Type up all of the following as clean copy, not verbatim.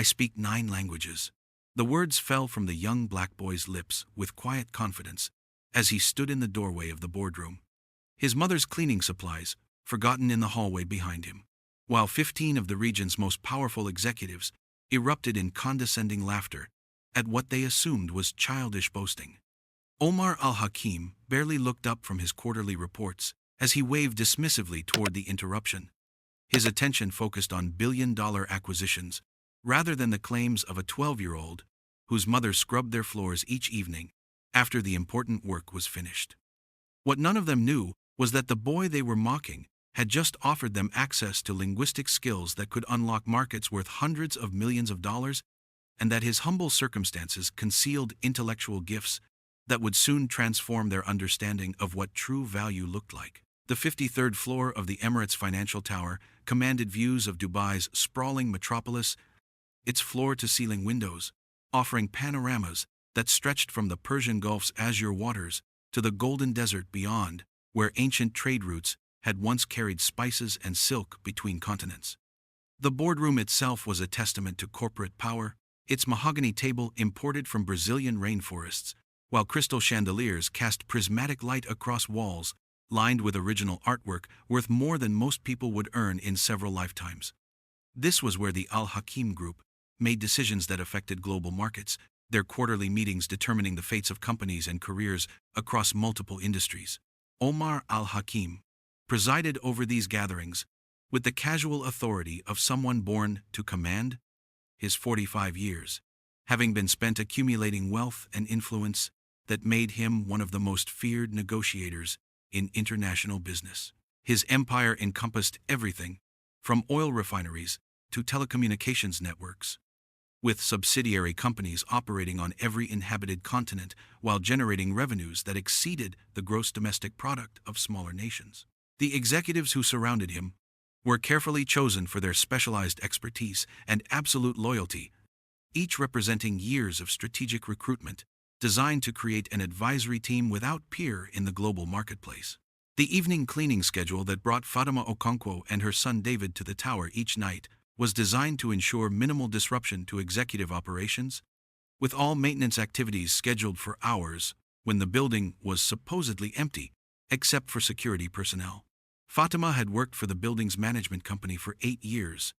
I speak 9 languages. The words fell from the young black boy's lips with quiet confidence as he stood in the doorway of the boardroom. His mother's cleaning supplies, forgotten in the hallway behind him, while 15 of the region's most powerful executives erupted in condescending laughter at what they assumed was childish boasting. Omar al-Hakim barely looked up from his quarterly reports as he waved dismissively toward the interruption. His attention focused on billion-dollar acquisitions rather than the claims of a 12-year-old whose mother scrubbed their floors each evening after the important work was finished. What none of them knew was that the boy they were mocking had just offered them access to linguistic skills that could unlock markets worth hundreds of millions of dollars, and that his humble circumstances concealed intellectual gifts that would soon transform their understanding of what true value looked like. The 53rd floor of the Emirates Financial Tower commanded views of Dubai's sprawling metropolis, its floor-to-ceiling windows offering panoramas that stretched from the Persian Gulf's azure waters to the golden desert beyond, where ancient trade routes had once carried spices and silk between continents. The boardroom itself was a testament to corporate power, its mahogany table imported from Brazilian rainforests, while crystal chandeliers cast prismatic light across walls lined with original artwork worth more than most people would earn in several lifetimes. This was where the Al-Hakim Group made decisions that affected global markets, their quarterly meetings determining the fates of companies and careers across multiple industries. Omar al-Hakim presided over these gatherings with the casual authority of someone born to command. His 45 years, having been spent accumulating wealth and influence that made him one of the most feared negotiators in international business. His empire encompassed everything from oil refineries to telecommunications networks, with subsidiary companies operating on every inhabited continent while generating revenues that exceeded the gross domestic product of smaller nations. The executives who surrounded him were carefully chosen for their specialized expertise and absolute loyalty, each representing years of strategic recruitment designed to create an advisory team without peer in the global marketplace. The evening cleaning schedule that brought Fatima Okonkwo and her son David to the tower each night was designed to ensure minimal disruption to executive operations, with all maintenance activities scheduled for hours when the building was supposedly empty, except for security personnel. Fatima had worked for the building's management company for 8 years.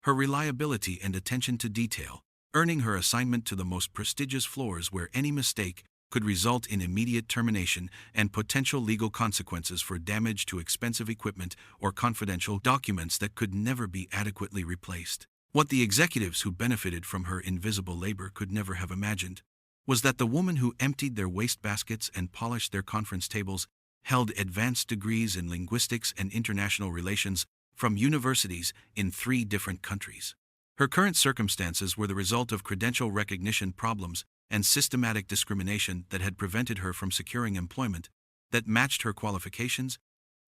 Her reliability and attention to detail earning her assignment to the most prestigious floors where any mistake could result in immediate termination and potential legal consequences for damage to expensive equipment or confidential documents that could never be adequately replaced. What the executives who benefited from her invisible labor could never have imagined was that the woman who emptied their wastebaskets and polished their conference tables held advanced degrees in linguistics and international relations from universities in 3 different countries. Her current circumstances were the result of credential recognition problems and systematic discrimination that had prevented her from securing employment that matched her qualifications,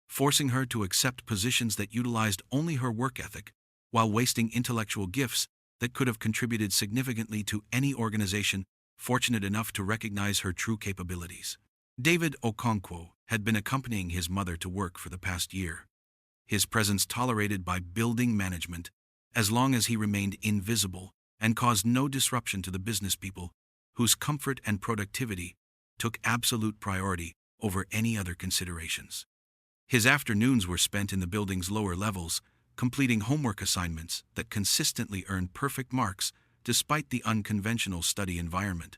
forcing her to accept positions that utilized only her work ethic while wasting intellectual gifts that could have contributed significantly to any organization fortunate enough to recognize her true capabilities. David Okonkwo had been accompanying his mother to work for the past year, his presence tolerated by building management as long as he remained invisible and caused no disruption to the business people whose comfort and productivity took absolute priority over any other considerations. His afternoons were spent in the building's lower levels, completing homework assignments that consistently earned perfect marks despite the unconventional study environment.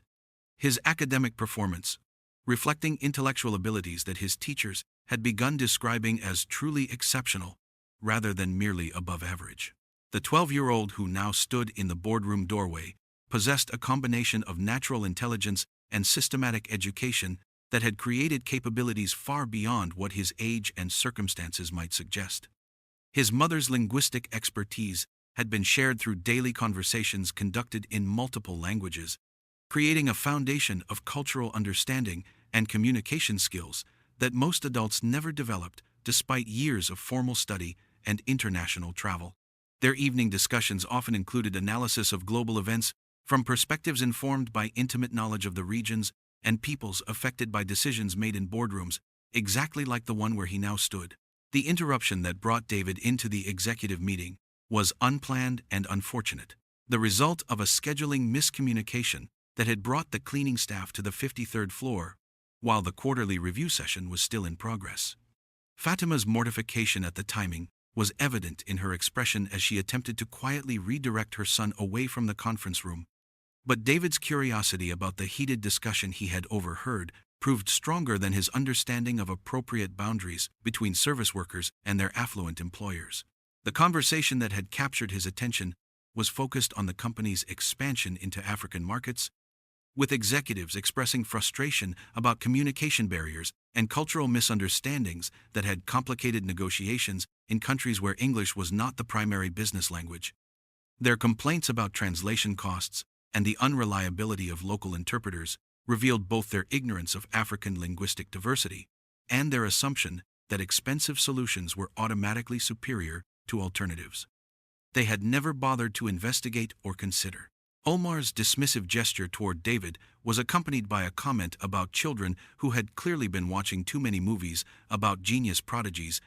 His academic performance, reflecting intellectual abilities that his teachers had begun describing as truly exceptional rather than merely above average. The 12-year-old who now stood in the boardroom doorway possessed a combination of natural intelligence and systematic education that had created capabilities far beyond what his age and circumstances might suggest. His mother's linguistic expertise had been shared through daily conversations conducted in multiple languages, creating a foundation of cultural understanding and communication skills that most adults never developed despite years of formal study and international travel. Their evening discussions often included analysis of global events from perspectives informed by intimate knowledge of the regions and peoples affected by decisions made in boardrooms, exactly like the one where he now stood. The interruption that brought David into the executive meeting was unplanned and unfortunate. the result of a scheduling miscommunication that had brought the cleaning staff to the 53rd floor, while the quarterly review session was still in progress. Fatima's mortification at the timing was evident in her expression as she attempted to quietly redirect her son away from the conference room. But David's curiosity about the heated discussion he had overheard proved stronger than his understanding of appropriate boundaries between service workers and their affluent employers. The conversation that had captured his attention was focused on the company's expansion into African markets, with executives expressing frustration about communication barriers and cultural misunderstandings that had complicated negotiations in countries where English was not the primary business language. Their complaints about translation costs and the unreliability of local interpreters revealed both their ignorance of African linguistic diversity and their assumption that expensive solutions were automatically superior to alternatives they had never bothered to investigate or consider. Omar's dismissive gesture toward David was accompanied by a comment about children who had clearly been watching too many movies about genius prodigies,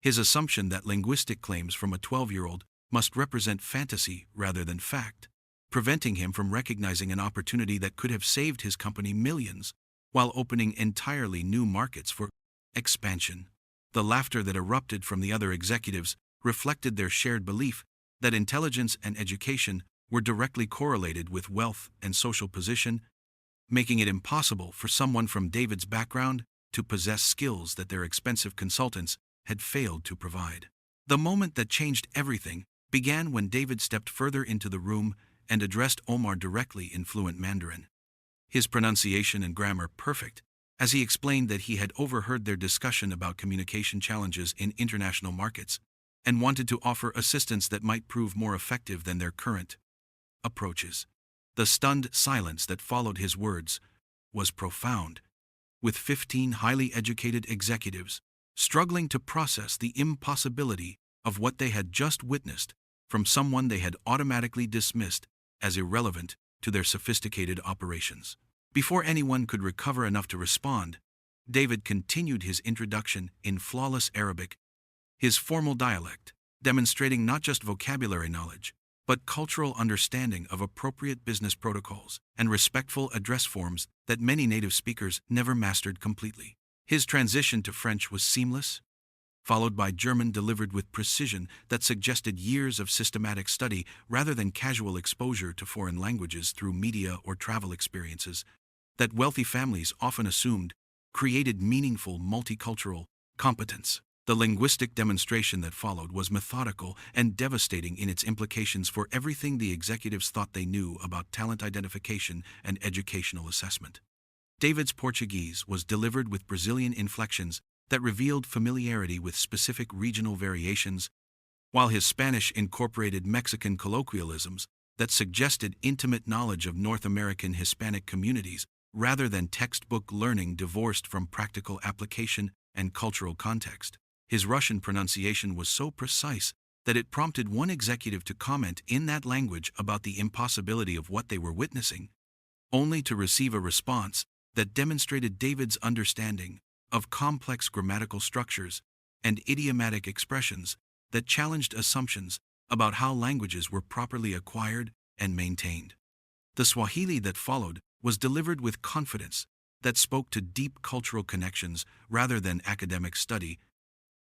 his assumption that linguistic claims from a 12-year-old must represent fantasy rather than fact, preventing him from recognizing an opportunity that could have saved his company millions, while opening entirely new markets for expansion. The laughter that erupted from the other executives reflected their shared belief that intelligence and education were directly correlated with wealth and social position, making it impossible for someone from David's background to possess skills that their expensive consultants had failed to provide. The moment that changed everything began when David stepped further into the room and addressed Omar directly in fluent Mandarin. His pronunciation and grammar perfect, as he explained that he had overheard their discussion about communication challenges in international markets and wanted to offer assistance that might prove more effective than their current approaches. The stunned silence that followed his words was profound, with 15 highly educated executives struggling to process the impossibility of what they had just witnessed from someone they had automatically dismissed as irrelevant to their sophisticated operations. Before anyone could recover enough to respond, David continued his introduction in flawless Arabic, his formal dialect demonstrating not just vocabulary knowledge, but cultural understanding of appropriate business protocols and respectful address forms that many native speakers never mastered completely. His transition to French was seamless, followed by German delivered with precision that suggested years of systematic study rather than casual exposure to foreign languages through media or travel experiences that wealthy families often assumed created meaningful multicultural competence. The linguistic demonstration that followed was methodical and devastating in its implications for everything the executives thought they knew about talent identification and educational assessment. David's Portuguese was delivered with Brazilian inflections that revealed familiarity with specific regional variations, while his Spanish incorporated Mexican colloquialisms that suggested intimate knowledge of North American Hispanic communities rather than textbook learning divorced from practical application and cultural context. His Russian pronunciation was so precise that it prompted one executive to comment in that language about the impossibility of what they were witnessing, only to receive a response that demonstrated David's understanding of complex grammatical structures and idiomatic expressions that challenged assumptions about how languages were properly acquired and maintained. The Swahili that followed was delivered with confidence that spoke to deep cultural connections rather than academic study,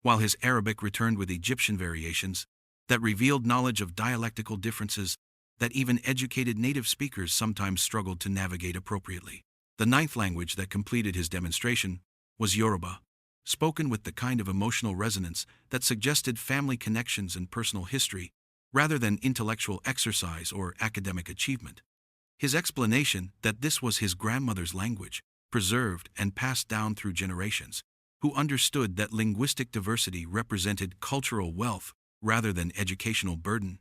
while his Arabic returned with Egyptian variations that revealed knowledge of dialectical differences that even educated native speakers sometimes struggled to navigate appropriately. The ninth language that completed his demonstration was Yoruba, spoken with the kind of emotional resonance that suggested family connections and personal history rather than intellectual exercise or academic achievement. His explanation that this was his grandmother's language, preserved and passed down through generations, who understood that linguistic diversity represented cultural wealth rather than educational burden,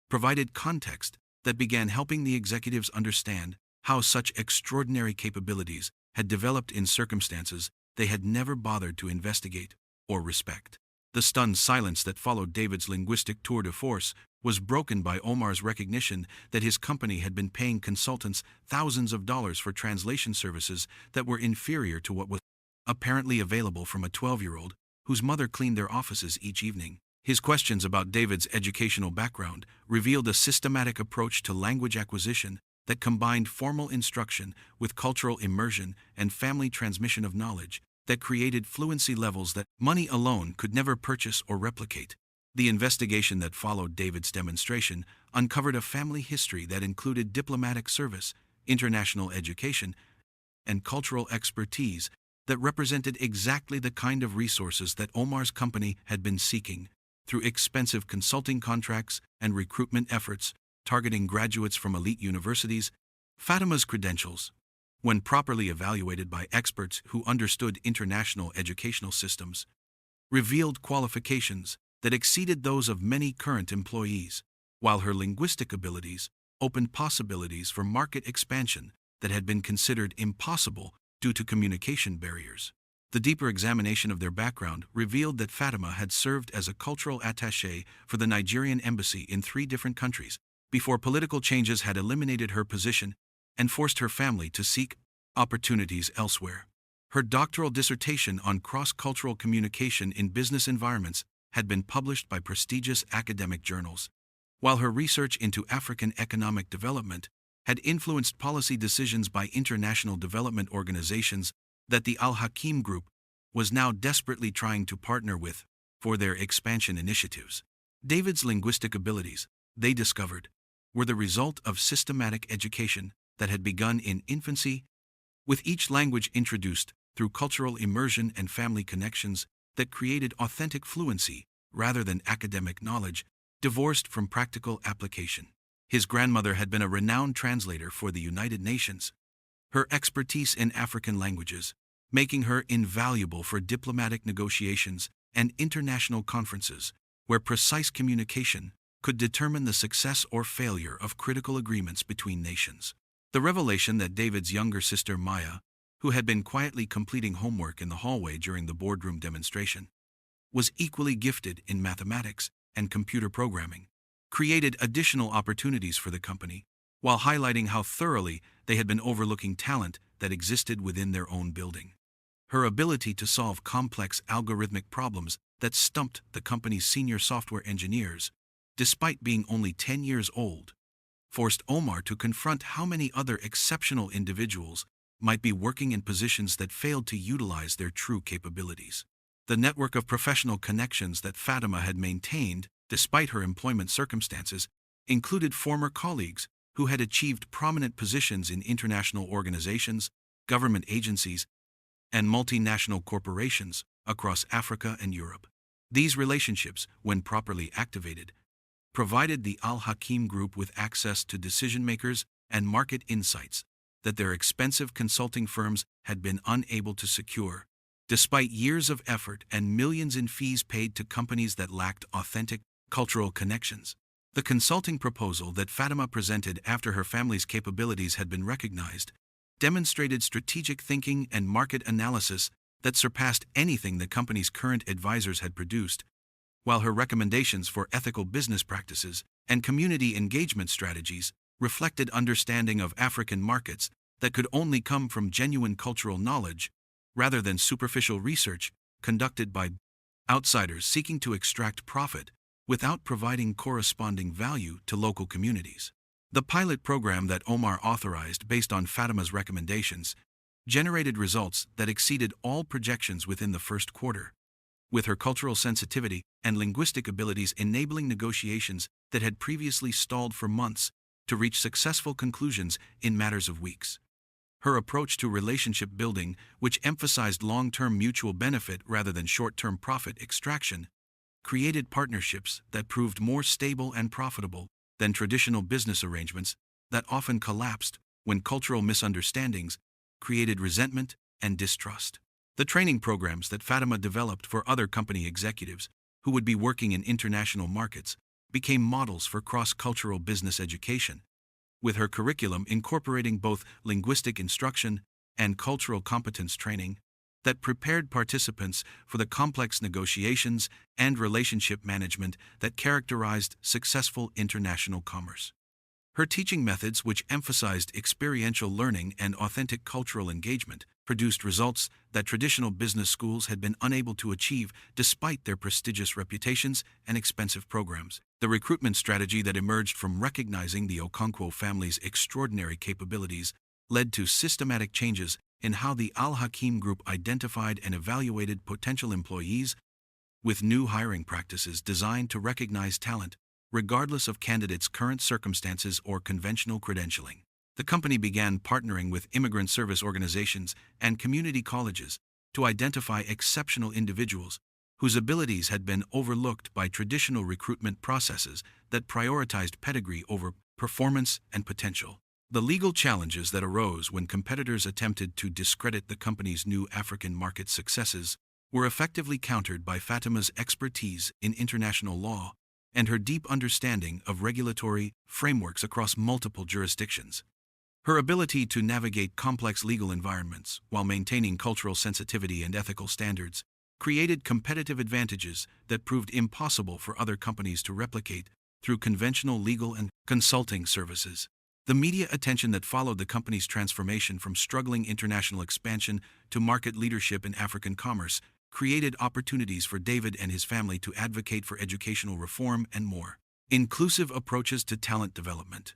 provided context that began helping the executives understand how such extraordinary capabilities had developed in circumstances they had never bothered to investigate or respect. The stunned silence that followed David's linguistic tour de force was broken by Omar's recognition that his company had been paying consultants thousands of dollars for translation services that were inferior to what was apparently available from a 12-year-old whose mother cleaned their offices each evening. His questions about David's educational background revealed a systematic approach to language acquisition that combined formal instruction with cultural immersion and family transmission of knowledge that created fluency levels that money alone could never purchase or replicate. The investigation that followed David's demonstration uncovered a family history that included diplomatic service, international education, and cultural expertise that represented exactly the kind of resources that Omar's company had been seeking. Through expensive consulting contracts and recruitment efforts targeting graduates from elite universities, Fatima's credentials, when properly evaluated by experts who understood international educational systems, revealed qualifications that exceeded those of many current employees, while her linguistic abilities opened possibilities for market expansion that had been considered impossible due to communication barriers. The deeper examination of their background revealed that Fatima had served as a cultural attaché for the Nigerian embassy in 3 different countries before political changes had eliminated her position and forced her family to seek opportunities elsewhere. Her doctoral dissertation on cross-cultural communication in business environments had been published by prestigious academic journals, while her research into African economic development had influenced policy decisions by international development organizations that the Al-Hakim Group was now desperately trying to partner with for their expansion initiatives. David's linguistic abilities, they discovered, were the result of systematic education that had begun in infancy, with each language introduced through cultural immersion and family connections that created authentic fluency rather than academic knowledge divorced from practical application. His grandmother had been a renowned translator for the United Nations, her expertise in African languages making her invaluable for diplomatic negotiations and international conferences, where precise communication could determine the success or failure of critical agreements between nations. The revelation that David's younger sister Maya, who had been quietly completing homework in the hallway during the boardroom demonstration, was equally gifted in mathematics and computer programming, created additional opportunities for the company, while highlighting how thoroughly they had been overlooking talent that existed within their own building. Her ability to solve complex algorithmic problems that stumped the company's senior software engineers, despite being only 10 years old, forced Omar to confront how many other exceptional individuals might be working in positions that failed to utilize their true capabilities. The network of professional connections that Fatima had maintained, despite her employment circumstances, included former colleagues who had achieved prominent positions in international organizations, government agencies, and multinational corporations across Africa and Europe. These relationships, when properly activated, provided the Al-Hakim Group with access to decision-makers and market insights that their expensive consulting firms had been unable to secure, despite years of effort and millions in fees paid to companies that lacked authentic cultural connections. The consulting proposal that Fatima presented after her family's capabilities had been recognized demonstrated strategic thinking and market analysis that surpassed anything the company's current advisors had produced, while her recommendations for ethical business practices and community engagement strategies reflected understanding of African markets that could only come from genuine cultural knowledge rather than superficial research conducted by outsiders seeking to extract profit without providing corresponding value to local communities. The pilot program that Omar authorized based on Fatima's recommendations generated results that exceeded all projections within the first quarter, with her cultural sensitivity and linguistic abilities enabling negotiations that had previously stalled for months to reach successful conclusions in matters of weeks. Her approach to relationship building, which emphasized long-term mutual benefit rather than short-term profit extraction, created partnerships that proved more stable and profitable than traditional business arrangements that often collapsed when cultural misunderstandings created resentment and distrust. The training programs that Fatima developed for other company executives who would be working in international markets became models for cross-cultural business education, with her curriculum incorporating both linguistic instruction and cultural competence training that prepared participants for the complex negotiations and relationship management that characterized successful international commerce. Her teaching methods, which emphasized experiential learning and authentic cultural engagement, produced results that traditional business schools had been unable to achieve despite their prestigious reputations and expensive programs. The recruitment strategy that emerged from recognizing the Okonkwo family's extraordinary capabilities led to systematic changes in how the Al-Hakim Group identified and evaluated potential employees, with new hiring practices designed to recognize talent, regardless of candidates' current circumstances or conventional credentialing. The company began partnering with immigrant service organizations and community colleges to identify exceptional individuals whose abilities had been overlooked by traditional recruitment processes that prioritized pedigree over performance and potential. The legal challenges that arose when competitors attempted to discredit the company's new African market successes were effectively countered by Fatima's expertise in international law and her deep understanding of regulatory frameworks across multiple jurisdictions. Her ability to navigate complex legal environments while maintaining cultural sensitivity and ethical standards created competitive advantages that proved impossible for other companies to replicate through conventional legal and consulting services. The media attention that followed the company's transformation from struggling international expansion to market leadership in African commerce created opportunities for David and his family to advocate for educational reform and more inclusive approaches to talent development.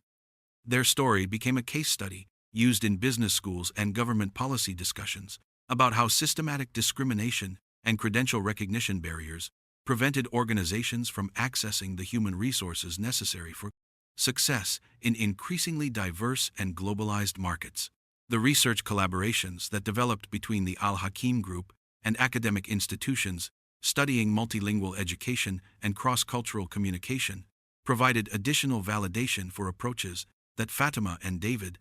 Their story became a case study used in business schools and government policy discussions about how systematic discrimination and credential recognition barriers prevented organizations from accessing the human resources necessary for success in increasingly diverse and globalized markets. The research collaborations that developed between the Al-Hakim Group and academic institutions studying multilingual education and cross-cultural communication provided additional validation for approaches that Fatima and David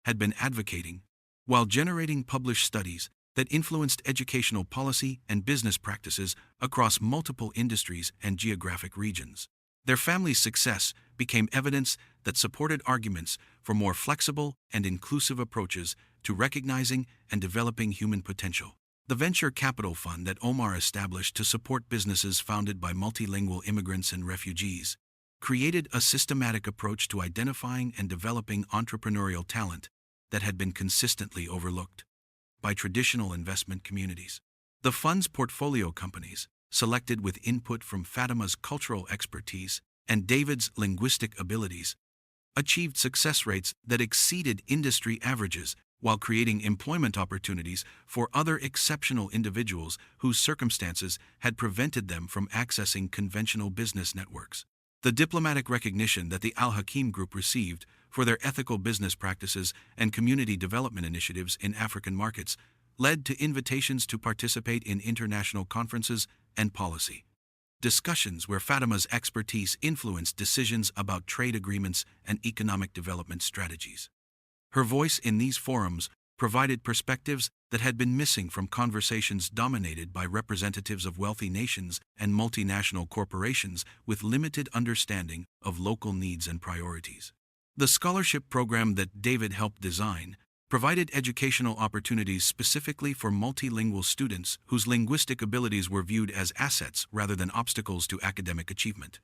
had been advocating, while generating published studies that influenced educational policy and business practices across multiple industries and geographic regions. Their family's success became evidence that supported arguments for more flexible and inclusive approaches to recognizing and developing human potential. The venture capital fund that Omar established to support businesses founded by multilingual immigrants and refugees created a systematic approach to identifying and developing entrepreneurial talent that had been consistently overlooked by traditional investment communities. The fund's portfolio companies, selected with input from Fatima's cultural expertise and David's linguistic abilities, achieved success rates that exceeded industry averages while creating employment opportunities for other exceptional individuals whose circumstances had prevented them from accessing conventional business networks. The diplomatic recognition that the Al-Hakim Group received for their ethical business practices and community development initiatives in African markets led to invitations to participate in international conferences and policy discussions where Fatima's expertise influenced decisions about trade agreements and economic development strategies. Her voice in these forums provided perspectives that had been missing from conversations dominated by representatives of wealthy nations and multinational corporations with limited understanding of local needs and priorities. The scholarship program that David helped design provided educational opportunities specifically for multilingual students whose linguistic abilities were viewed as assets rather than obstacles to academic achievement.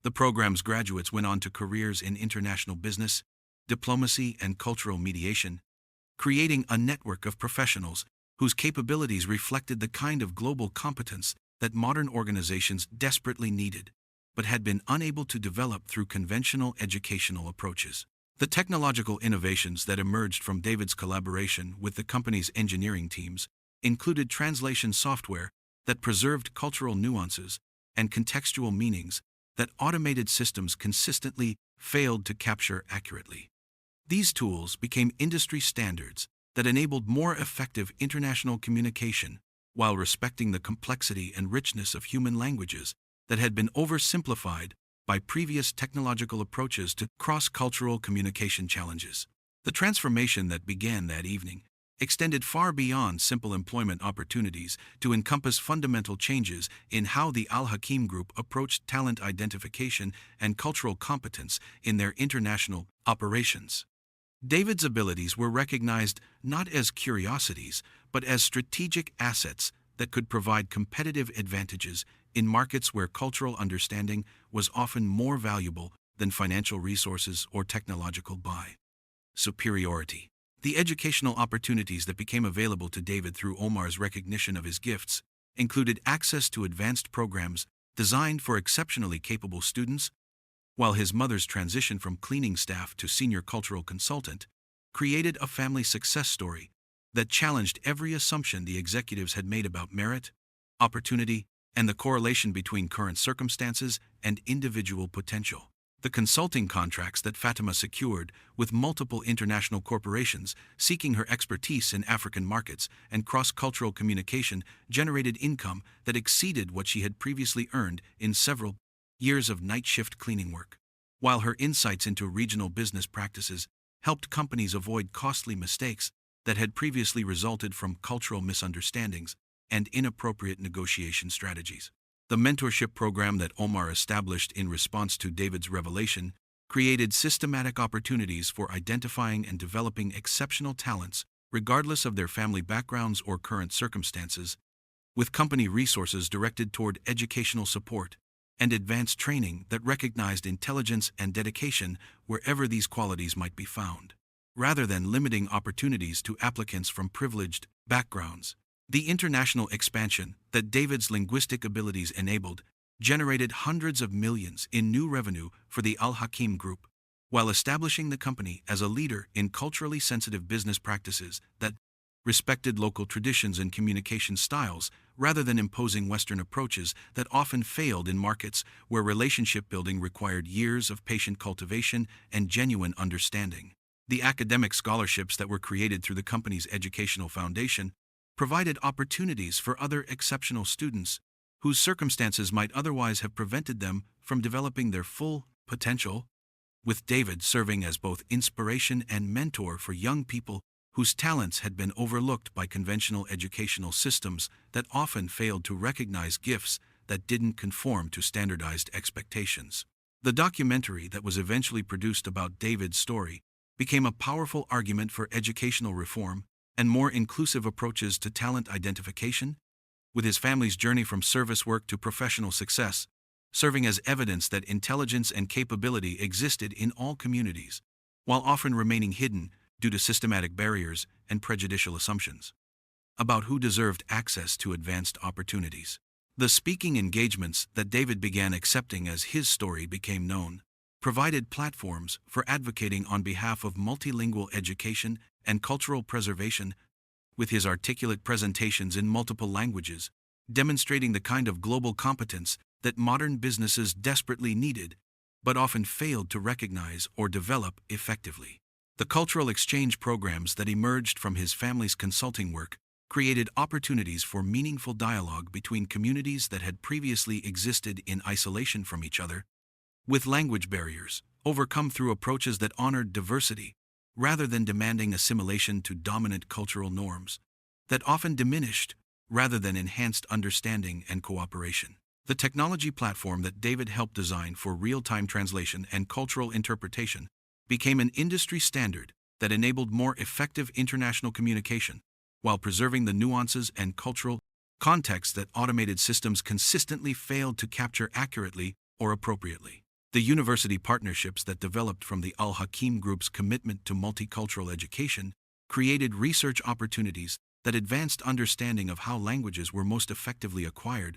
The program's graduates went on to careers in international business, diplomacy, and cultural mediation, creating a network of professionals whose capabilities reflected the kind of global competence that modern organizations desperately needed, but had been unable to develop through conventional educational approaches. The technological innovations that emerged from David's collaboration with the company's engineering teams included translation software that preserved cultural nuances and contextual meanings that automated systems consistently failed to capture accurately. These tools became industry standards that enabled more effective international communication while respecting the complexity and richness of human languages that had been oversimplified by previous technological approaches to cross-cultural communication challenges. The transformation that began that evening extended far beyond simple employment opportunities to encompass fundamental changes in how the Al-Hakim Group approached talent identification and cultural competence in their international operations. David's abilities were recognized not as curiosities, but as strategic assets that could provide competitive advantages in markets where cultural understanding was often more valuable than financial resources or technological superiority. The educational opportunities that became available to David through Omar's recognition of his gifts included access to advanced programs designed for exceptionally capable students, while his mother's transition from cleaning staff to senior cultural consultant created a family success story that challenged every assumption the executives had made about merit, opportunity, and the correlation between current circumstances and individual potential. The consulting contracts that Fatima secured with multiple international corporations seeking her expertise in African markets and cross-cultural communication generated income that exceeded what she had previously earned in several years of night shift cleaning work. While her insights into regional business practices helped companies avoid costly mistakes that had previously resulted from cultural misunderstandings and inappropriate negotiation strategies. The mentorship program that Omar established in response to David's revelation created systematic opportunities for identifying and developing exceptional talents, regardless of their family backgrounds or current circumstances, with company resources directed toward educational support and advanced training that recognized intelligence and dedication wherever these qualities might be found. Rather than limiting opportunities to applicants from privileged backgrounds, the international expansion that David's linguistic abilities enabled generated hundreds of millions in new revenue for the Al Hakim Group, while establishing the company as a leader in culturally sensitive business practices that respected local traditions and communication styles rather than imposing Western approaches that often failed in markets where relationship building required years of patient cultivation and genuine understanding. The academic scholarships that were created through the company's educational foundation provided opportunities for other exceptional students whose circumstances might otherwise have prevented them from developing their full potential, with David serving as both inspiration and mentor for young people whose talents had been overlooked by conventional educational systems that often failed to recognize gifts that didn't conform to standardized expectations. The documentary that was eventually produced about David's story became a powerful argument for educational reform and more inclusive approaches to talent identification, with his family's journey from service work to professional success serving as evidence that intelligence and capability existed in all communities, while often remaining hidden due to systematic barriers and prejudicial assumptions about who deserved access to advanced opportunities. The speaking engagements that David began accepting as his story became known provided platforms for advocating on behalf of multilingual education and cultural preservation, with his articulate presentations in multiple languages, demonstrating the kind of global competence that modern businesses desperately needed, but often failed to recognize or develop effectively. The cultural exchange programs that emerged from his family's consulting work created opportunities for meaningful dialogue between communities that had previously existed in isolation from each other, with language barriers overcome through approaches that honored diversity rather than demanding assimilation to dominant cultural norms that often diminished rather than enhanced understanding and cooperation. The technology platform that David helped design for real-time translation and cultural interpretation became an industry standard that enabled more effective international communication while preserving the nuances and cultural context that automated systems consistently failed to capture accurately or appropriately. The university partnerships that developed from the Al Hakim Group's commitment to multicultural education created research opportunities that advanced understanding of how languages were most effectively acquired,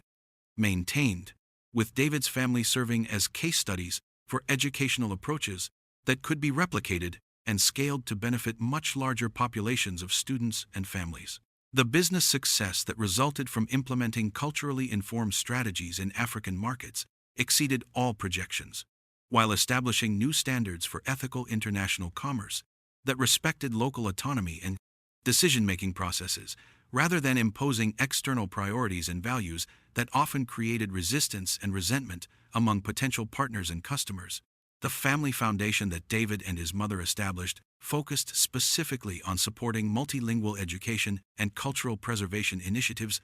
maintained, with David's family serving as case studies for educational approaches that could be replicated and scaled to benefit much larger populations of students and families. The business success that resulted from implementing culturally informed strategies in African markets exceeded all projections, while establishing new standards for ethical international commerce that respected local autonomy and decision-making processes, rather than imposing external priorities and values that often created resistance and resentment among potential partners and customers. The family foundation that David and his mother established focused specifically on supporting multilingual education and cultural preservation initiatives,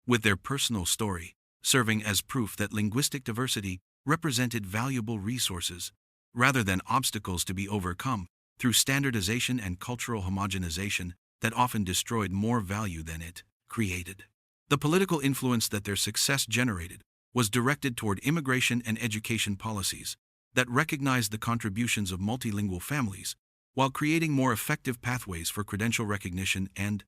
with their personal story serving as proof that linguistic diversity represented valuable resources rather than obstacles to be overcome through standardization and cultural homogenization that often destroyed more value than it created. The political influence that their success generated was directed toward immigration and education policies that recognized the contributions of multilingual families while creating more effective pathways for credential recognition and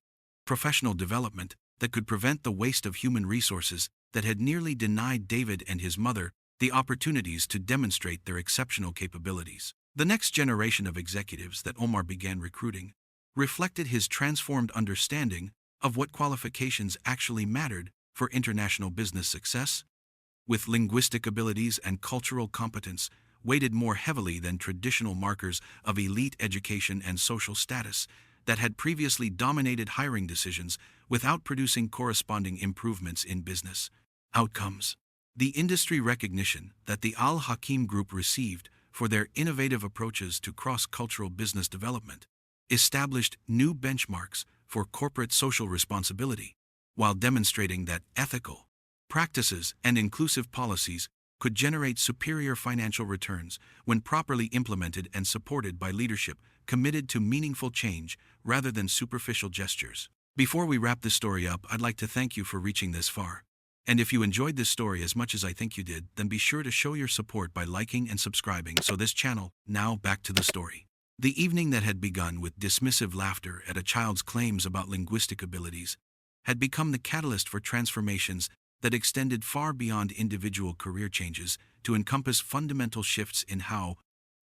professional development that could prevent the waste of human resources that had nearly denied David and his mother the opportunities to demonstrate their exceptional capabilities. The next generation of executives that Omar began recruiting reflected his transformed understanding of what qualifications actually mattered for international business success, with linguistic abilities and cultural competence weighted more heavily than traditional markers of elite education and social status that had previously dominated hiring decisions without producing corresponding improvements in business outcomes. The industry recognition that the Al Hakim Group received for their innovative approaches to cross-cultural business development established new benchmarks for corporate social responsibility, while demonstrating that ethical practices and inclusive policies could generate superior financial returns when properly implemented and supported by leadership committed to meaningful change rather than superficial gestures. Before we wrap this story up, I'd like to thank you for reaching this far. And if you enjoyed this story as much as I think you did, then be sure to show your support by liking and subscribing so this channel. Now back to the story. The evening that had begun with dismissive laughter at a child's claims about linguistic abilities had become the catalyst for transformations that extended far beyond individual career changes to encompass fundamental shifts in how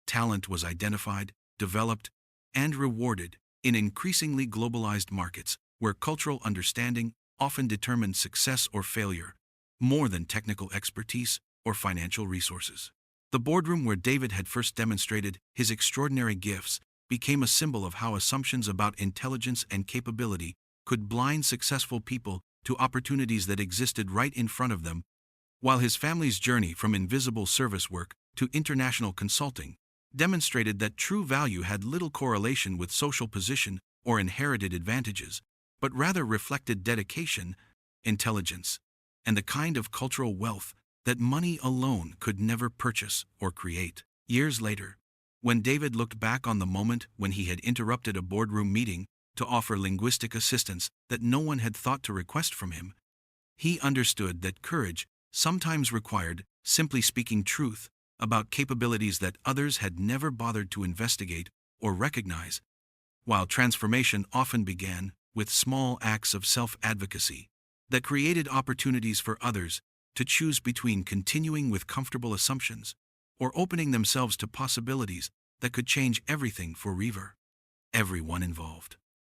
talent was identified, developed, and rewarded in increasingly globalized markets where cultural understanding often determined success or failure more than technical expertise or financial resources. The boardroom where David had first demonstrated his extraordinary gifts became a symbol of how assumptions about intelligence and capability could blind successful people to opportunities that existed right in front of them, while his family's journey from invisible service work to international consulting demonstrated that true value had little correlation with social position or inherited advantages, but rather reflected dedication, intelligence, and the kind of cultural wealth that money alone could never purchase or create. Years later, when David looked back on the moment when he had interrupted a boardroom meeting to offer linguistic assistance that no one had thought to request from him, he understood that courage sometimes required simply speaking truth about capabilities that others had never bothered to investigate or recognize, while transformation often began with small acts of self-advocacy that created opportunities for others to choose between continuing with comfortable assumptions or opening themselves to possibilities that could change everything for everyone involved.